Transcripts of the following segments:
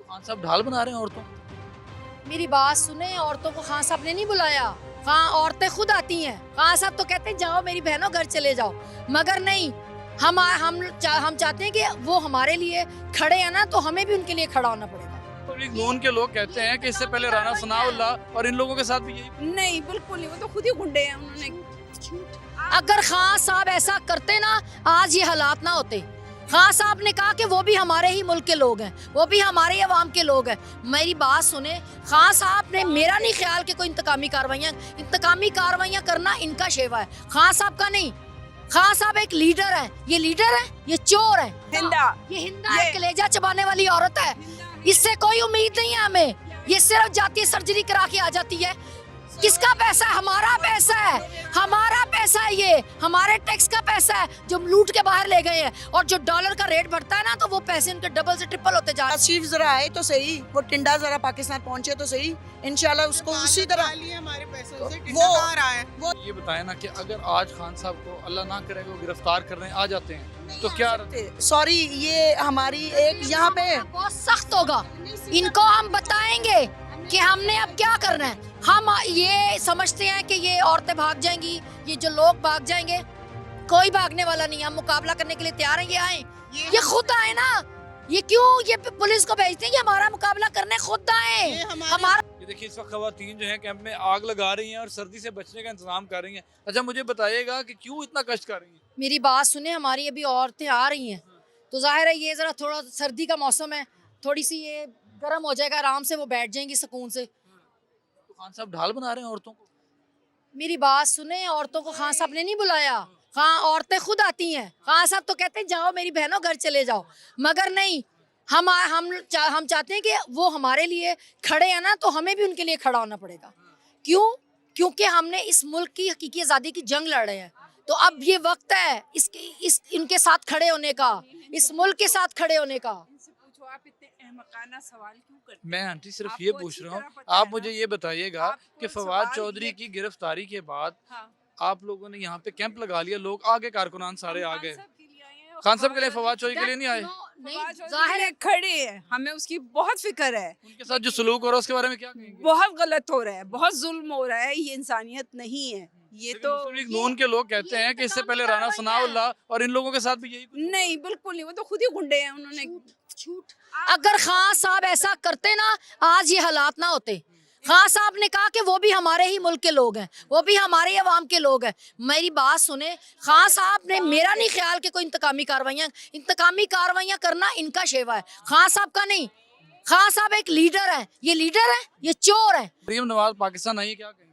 खान साहब ढाल बना रहे हैं औरतों को। मेरी बात सुने, औरतों को खान साहब ने नहीं बुलाया। खान औरतें खुद आती हैं। खान साहब तो कहते हैं जाओ मेरी बहनों घर चले जाओ, मगर नहीं, हम चाहते हैं कि वो हमारे लिए खड़े हैं ना, तो हमें भी उनके लिए खड़ा होना पड़ेगा। तो एक नून के लोग कहते हैं कि इससे पहले राना सनाउल्लाह और इन लोगों के साथ भी यही। नहीं, बिल्कुल नहीं, वो तो खुद ही गुंडे हैं। उन्होंने अगर खान साहब ऐसा करते ना, आज ये हालात ना होते। खान साहब ने कहा कि वो भी हमारे ही मुल्क के लोग हैं, वो भी हमारे अवाम के लोग हैं। मेरी बात सुने, खान साहब ने, मेरा नहीं ख्याल कि कोई इंतकामी कार्रवाइयाँ करना इनका शेवा है, खान साहब का नहीं। खान साहब एक लीडर है, ये चोर है। ये हिंदा है, कलेजा चबाने वाली औरत है। इससे कोई उम्मीद नहीं है हमें। ये सिर्फ जाती है, सर्जरी करा के आ जाती है। किसका पैसा है? हमारा पैसा है, हमारा पैसा है, ये हमारे टैक्स का पैसा है जो लूट के बाहर ले गए हैं। और जो डॉलर का रेट बढ़ता है ना, तो वो पैसे उनके डबल से ट्रिपल होते जा रहे हैं। आसिफ जरा आए तो सही, वो टिंडा जरा पाकिस्तान पहुंचे तो सही, इंशाल्लाह उसको उसी तरह हमारे पैसों से वो रहा है। ये बताएं ना कि अगर आज खान साहब को अल्लाह ना करे वो गिरफ्तार करने आ जाते हैं तो क्या। सॉरी, ये हमारी एक यहाँ पे बहुत सख्त होगा। इनको हम बताएंगे कि हमने अब क्या करना है। हम ये समझते हैं कि ये औरतें भाग जाएंगी, ये जो लोग भाग जाएंगे, कोई भागने वाला नहीं है। हम मुकाबला करने के लिए तैयार हैं। ये आए, ये खुद आए ना। ये क्यों ये पुलिस को भेजते हैं कि हमारा मुकाबला करने? खुद आए। हमारा ये देखिए, इस वक्त खवातीन जो है कैंप में आग लगा रही हैं और सर्दी से बचने का इंतजाम कर रही हैं। अच्छा, मुझे बताइएगा कि क्यों इतना कष्ट कर रही हैं। मेरी बात सुने, हमारी अभी औरतें आ रही हैं, तो जाहिर है ये जरा थोड़ा सर्दी का मौसम है, थोड़ी सी ये गर्म हो जाएगा, आराम से वो बैठ जाएंगी सुकून से। तो खान साहब ढाल बना रहे हैं औरतों को। मेरी बात सुने, औरतों को खान साहब ने नहीं बुलाया। खान औरतें खुद आती हैं। खान साहब तो कहते हैं जाओ मेरी बहनों घर चले जाओ, मगर नहीं, हम चाहते हैं कि वो हमारे लिए खड़े हैं ना, तो हमें भी उनके लिए खड़ा होना पड़ेगा। क्यों? क्योंकि हमने इस मुल्क की हकीकी आज़ादी की जंग लड़ रहे हैं। तो अब ये वक्त है इनके साथ खड़े होने का, इस मुल्क के साथ खड़े होने का। पूछो, आप इतने अहमकाना सवाल क्यों करते हैं? मैं आंटी सिर्फ आपको ये अच्छी पूछ रहा हूँ, तरह पता आप है मुझे ना? ये बताइएगा आपको कि फवाद सवाल चौधरी ये- की गिरफ्तारी के बाद हाँ। आप लोगों ने यहाँ पे कैंप लगा लिया, लोग आगे कारकुनान सारे आ गए। खान साहब के लिए आए हैं और खान साहब के लिए, फवाद चौधरी के लिए नहीं आए। नहीं, फवाद चौधरी जाहिर है खड़े हैं, हमें उसकी बहुत फिक्र है। उनके साथ जो सलूक हो रहा है उसके बारे में क्या कहेंगे। बहुत गलत हो रहा है, बहुत जुल्म हो रहा है, ये इंसानियत नहीं है। ये लेकिन तो मुस्लिम लीग नून के लोग कहते हैं कि इससे पहले राना सनाउल्लाह और इन लोगों के साथ भी यही कुछ हुआ। नहीं, बिल्कुल नहीं, वो तो खुद ही गुंडे हैं। उन्होंने झूठ। अगर खान साहब ऐसा करते ना, आज ये हालात ना होते। खान साहब ने कहा कि वो भी हमारे ही मुल्क के लोग हैं, वो भी हमारे अवाम के लोग हैं। मेरी बात सुने, खान साहब ने, मेरा नहीं ख्याल कि कोई इंतकामी कार्रवाइयाँ करना इनका शेवा है, खान साहब का नहीं। खान साहब एक लीडर है, ये चोर है। मरियम नवाज पाकिस्तान आई है, क्या कहेंगे।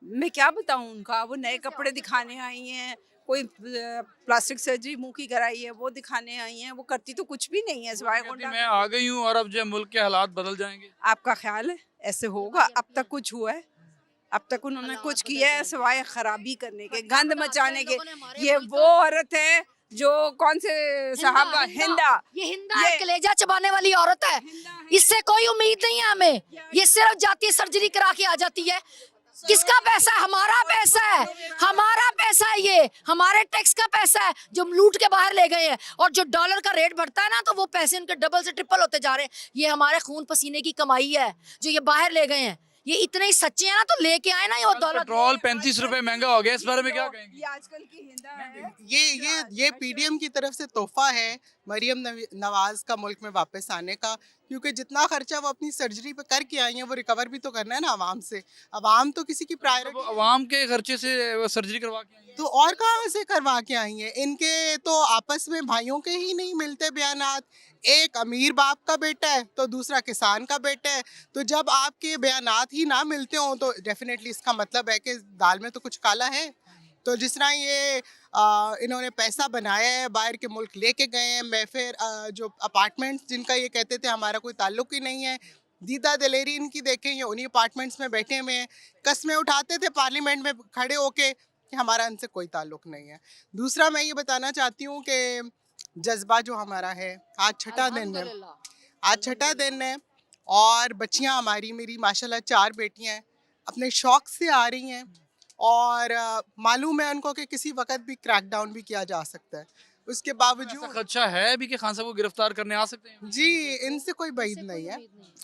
मैं क्या बताऊं उनका। वो नए कपड़े दिखाने आई हैं, कोई प्लास्टिक सर्जरी मुंह की कराई है, वो दिखाने आई हैं। वो करती तो कुछ भी नहीं है सिवाय कहती गुंडा। मैं आ गई हूँ और अब जो मुल्क के हालात बदल जाएंगे। आपका ख्याल है ऐसे होगा? अब तक कुछ हुआ है? अब तक उन्होंने कुछ किया है सिवाय खराबी करने के, गंद मचाने के? ये वो औरत है जो कौन से साहब हिंदा, ये हिंदा है, कलेजा चबाने वाली औरत है। इससे कोई उम्मीद नहीं है हमें। ये सिर्फ जाती है, सर्जरी करा के आ जाती है। किसका पैसा है? हमारा पैसा है, हमारा पैसा है, ये हमारे टैक्स का पैसा है जो लूट के बाहर ले गए हैं। और जो डॉलर का रेट बढ़ता है ना, तो वो पैसे उनके डबल से ट्रिपल होते जा रहे हैं। ये हमारे खून पसीने की कमाई है जो ये बाहर ले गए हैं। ये इतने ही सच्चे हैं ना, तो लेके आए ना ये डॉलर। पेट्रोल 35 रुपए महंगा हो गया, इस बारे में क्या कहेंगे। ये आजकल की हिंदा है। ये पीडीएम की तरफ से तोहफा है मरियम नवाज का मुल्क में वापस आने का, क्योंकि जितना खर्चा वो अपनी सर्जरी पे करके आई हैं वो रिकवर भी तो करना है ना आवाम से। आवाम तो किसी की वो प्रायोरिटी, अवाम के खर्चे से वो सर्जरी करवा के आई है। तो और कहाँ से करवा के आई हैं। इनके तो आपस में भाइयों के ही नहीं मिलते बयानात। एक अमीर बाप का बेटा है तो दूसरा किसान का बेटा है, तो जब आपके बयानात ही ना मिलते हों तो डेफिनेटली इसका मतलब है कि दाल में तो कुछ काला है। तो जिस तरह ये इन्होंने पैसा बनाया है, बाहर के मुल्क लेके गए हैं, मैं फिर जो अपार्टमेंट्स जिनका ये कहते थे हमारा कोई ताल्लुक ही नहीं है, दीदा दलेरी इनकी देखें, ये उन्हीं अपार्टमेंट्स में बैठे हुए हैं, कस्में उठाते थे पार्लियामेंट में खड़े होके कि हमारा इनसे कोई ताल्लुक नहीं है। दूसरा मैं ये बताना चाहती हूँ कि जज्बा जो हमारा है, आज छठा दिन है और बच्चियाँ हमारी, मेरी माशाल्लाह 4 बेटियाँ हैं, अपने शौक़ से आ रही हैं और मालूम है उनको कि किसी वक्त भी क्रैकडाउन भी किया जा सकता है। उसके ऐसा बावजूद खदशा है अभी कि खान साहब को गिरफ्तार करने आ सकते हैं? जी इनसे कोई बैद नहीं है,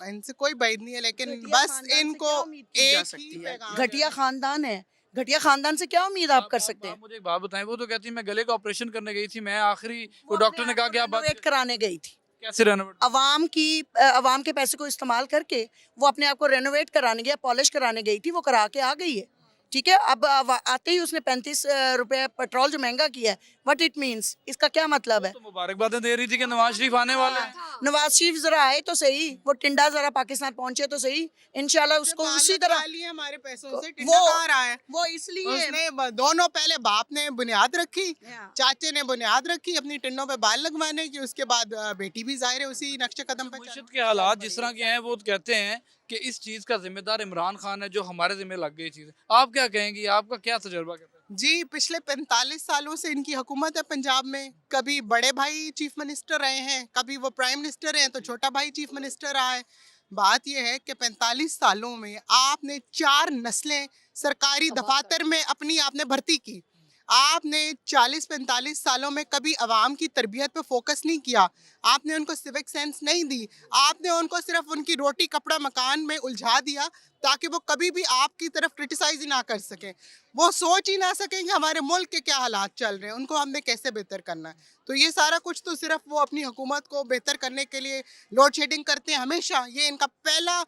इनसे कोई बैद नहीं है, लेकिन घटिया बस खानदान से इनको क्या उम्मीद की जा एक सकती ही है? पैगाम घटिया है। खानदान है, घटिया खानदान से क्या उम्मीद आप कर सकते हैं? मुझे एक बात बताएं, वो तो कहती है मैं गले का ऑपरेशन करने गई थी, मैं आखिरी वो वो डॉक्टर अपने ने कहा आप कि को आप बात रेनोवेट कराने गई थी। कैसे रेनोवेट? अवाम के पैसे को इस्तेमाल करके वो अपने आप को रेनोवेट कराने गया, पॉलिश कराने गई थी, वो करा के आ गई है। ठीक है, अब आते ही उसने 35 रुपए पेट्रोल जो महंगा किया है, व्हाट इट मीन्स, इसका क्या मतलब है? तो मुबारकबादें दे रही थी कि नवाज शरीफ आने वाले हैं। नवाज शरीफ जरा आए तो सही, वो टिंडा जरा पाकिस्तान पहुंचे तो सही, इंशाल्लाह उसको उसी तरह लिए हमारे पैसों से वो- टिंडा कहाँ रहा है। वो इसलिए उसने दोनों पहले बाप ने बुनियाद रखी, Yeah. चाचे ने बुनियाद रखी अपनी टिंडों पे बाल लगवाने की, उसके बाद बेटी भी जाहिर है उसी नक्शे कदम पे मुर्शिद के हालात जिस तरह के हैं वो कहते हैं कि इस चीज का जिम्मेदार इमरान खान है जो हमारे जिम्मे लग गई चीज। आप क्या कहेंगी, आपका क्या तजुर्बा कहता है? जी पिछले 45 सालों से इनकी हुकूमत है पंजाब में। कभी बड़े भाई चीफ मिनिस्टर रहे हैं, कभी वो प्राइम मिनिस्टर हैं तो छोटा भाई चीफ मिनिस्टर रहा है। बात यह है कि 45 सालों में आपने 4 नस्लें सरकारी दफातर में अपनी आपने भर्ती की। आपने 40-45 सालों में कभी अवाम की तरबियत पे फोकस नहीं किया, आपने उनको सिविक सेंस नहीं दी, आपने उनको सिर्फ उनकी रोटी कपड़ा मकान में उलझा दिया ताकि वो कभी भी आपकी तरफ क्रिटिसाइज ही ना कर सकें, वो सोच ही ना सकें कि हमारे मुल्क के क्या हालात चल रहे हैं, उनको हमने कैसे बेहतर करना है। तो ये सारा कुछ तो सिर्फ वो अपनी हुकूमत को बेहतर करने के लिए लोड शेडिंग करते हैं हमेशा। ये इनका पहला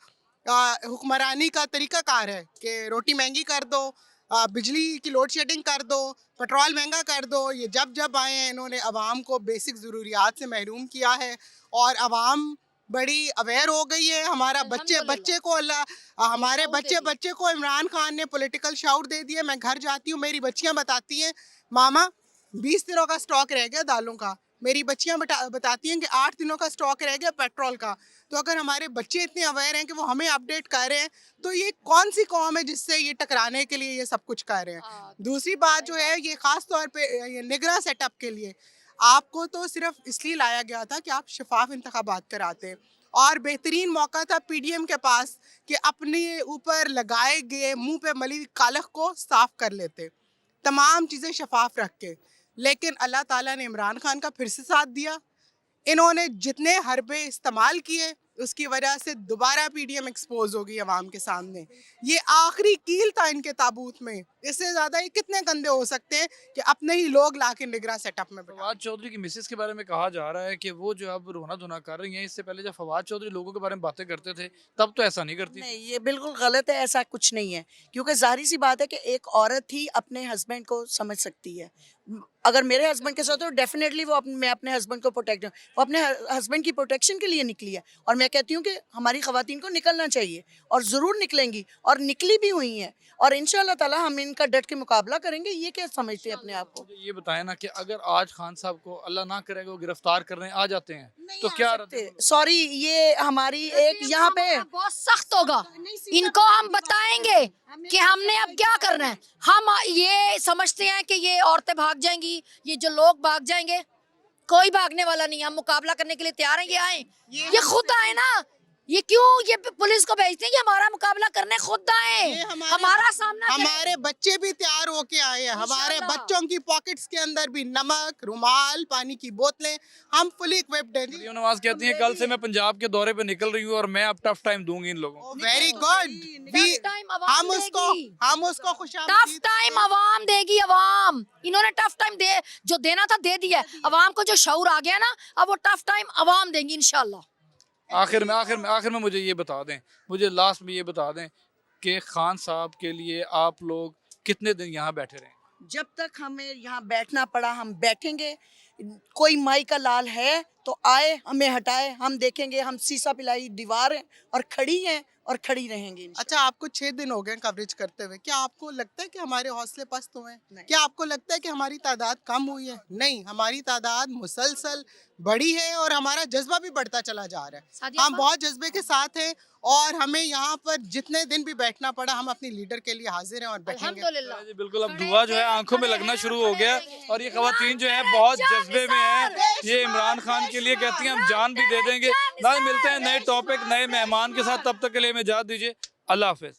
हुक्मरानी का तरीकाकार है कि रोटी महंगी कर दो, बिजली की लोड शेडिंग कर दो, पेट्रोल महंगा कर दो। ये जब जब आए हैं इन्होंने आवाम को बेसिक ज़रूरियात से महरूम किया है और आवाम बड़ी अवेयर हो गई है। हमारा बच्चे को हमारे बच्चे को इमरान खान ने पॉलिटिकल शाउर दे दिया। मैं घर जाती हूँ, मेरी बच्चियाँ बताती हैं मामा 20 दिनों का स्टॉक रह गया दालों का, मेरी बच्चियाँ बताती हैं कि 8 दिनों का स्टॉक रह गया पेट्रोल का। तो अगर हमारे बच्चे इतने अवेयर हैं कि वो हमें अपडेट कर रहे हैं तो ये कौन सी कौम है जिससे ये टकराने के लिए ये सब कुछ कर रहे हैं। दूसरी बात जो है, ये ख़ास तौर पे ये निगरां सेटअप के लिए आपको तो सिर्फ इसलिए लाया गया था कि आप शफाफ इंतखाबात कराते, और बेहतरीन मौका था पीडीएम के पास कि अपने ऊपर लगाए गए मुंह पे मली कालख को साफ कर लेते, तमाम चीज़ें शफाफ रख के। लेकिन अल्लाह ताला ने इमरान खान का फिर से साथ दिया। इन्होंने जितने हरबे इस्तेमाल किए उसकी वजह से दोबारा पीडीएम एक्सपोज हो गई अवाम के सामने। ये आखिरी कील था इनके ताबूत में, इससे ज़्यादा ये कितने गंदे हो सकते हैं कि अपने ही लोग लाके निगरां सेटअप में बैठा। फवाद चौधरी की मिसेस के बारे में कहा जा रहा है कि वो जो अब रोना धोना कर रही हैं, इससे पहले जब फवाद चौधरी लोगों के बारे में बातें करते थे तब तो ऐसा नहीं करती। नहीं, ये बिल्कुल गलत है, ऐसा कुछ नहीं है, क्योंकि जाहिर सी बात है कि एक औरत ही अपने हस्बैंड को समझ सकती है। अगर मेरे हस्बैंड के साथ हो डेफिनेटली मैं अपने हस्बैंड को प्रोटेक्ट, वो अपने हस्बैंड की प्रोटेक्शन के लिए निकली है, और मैं कहती हूँ कि हमारी खवातीन को निकलना चाहिए और ज़रूर निकलेंगी और निकली भी हुई हैं, और इंशाअल्लाह ताला हम इनका डट के मुकाबला करेंगे। ये क्या समझते हैं अपने आप को? मुझे ये बताएं ना कि अगर आज खान साहब को अल्लाह ना करेगा वो गिरफ्तार करने आ जाते हैं तो क्या सॉरी, ये हमारी एक यहाँ पे बहुत सख्त होगा, इनको हम बताएंगे कि हमने अब क्या करना है। हम ये समझते हैं कि ये औरतें भाग जाएंगी, ये जो लोग भाग जाएंगे, कोई भागने वाला नहीं। हम मुकाबला करने के लिए तैयार हैं, ये आए, ये खुद आए ना। ये क्यों ये पुलिस को भेजते हैं कि हमारा मुकाबला करने खुद आए, हमारा सामना करें। हमारे बच्चे भी तैयार होके आए हैं, हमारे बच्चों की पॉकेट्स के अंदर भी नमक, रुमाल, पानी की बोतलें, हम फुली इक्विप्ड हैं। मरियम नवाज कहती हैं कल से मैं पंजाब के दौरे पे निकल रही हूँ और मैं अब टफ टाइम दूंगी इन लोगों को। वेरी गुड, हम उसको टफ टाइम अवाम देगी। अवाम इन्होंने टफ टाइम जो देना था दे दिया। अवाम को जो शऊर आ गया ना, अब वो टफ टाइम अवाम देंगी इंशाल्लाह। आखिर में मुझे ये बता दें, मुझे लास्ट में ये बता दें कि खान साहब के लिए आप लोग कितने दिन यहाँ बैठे रहें? जब तक हमें यहाँ बैठना पड़ा हम बैठेंगे। कोई माई का लाल है तो आए, हमें हटाए, हम देखेंगे। हम सीसा पिलाई दीवार हैं और खड़ी हैं और खड़ी रहेंगे। अच्छा, आपको 6 दिन हो गए कवरेज करते हुए, क्या आपको लगता है कि हमारे हौसले पस्त हुए हैं? क्या आपको लगता है कि हमारी तादाद कम हुई है? नहीं, हमारी तादाद मुसलसल बड़ी है और हमारा जज्बा भी बढ़ता चला जा रहा है। हम बहुत जज्बे के साथ हैं और हमें यहाँ पर जितने दिन भी बैठना पड़ा हम अपनी लीडर के लिए हाजिर हैं और बैठेंगे। जी बिल्कुल, अब धुआं जो है आंखों में लगना शुरू हो गया और ये खवातीन जो है बहुत जज्बे में है। ये इमरान खान के लिए कहती हैं हम जान भी दे देंगे। ना मिलते हैं नए टॉपिक नए मेहमान के साथ, तब तक के लिए हमें इजाज़त दीजिए। अल्लाह हाफिज।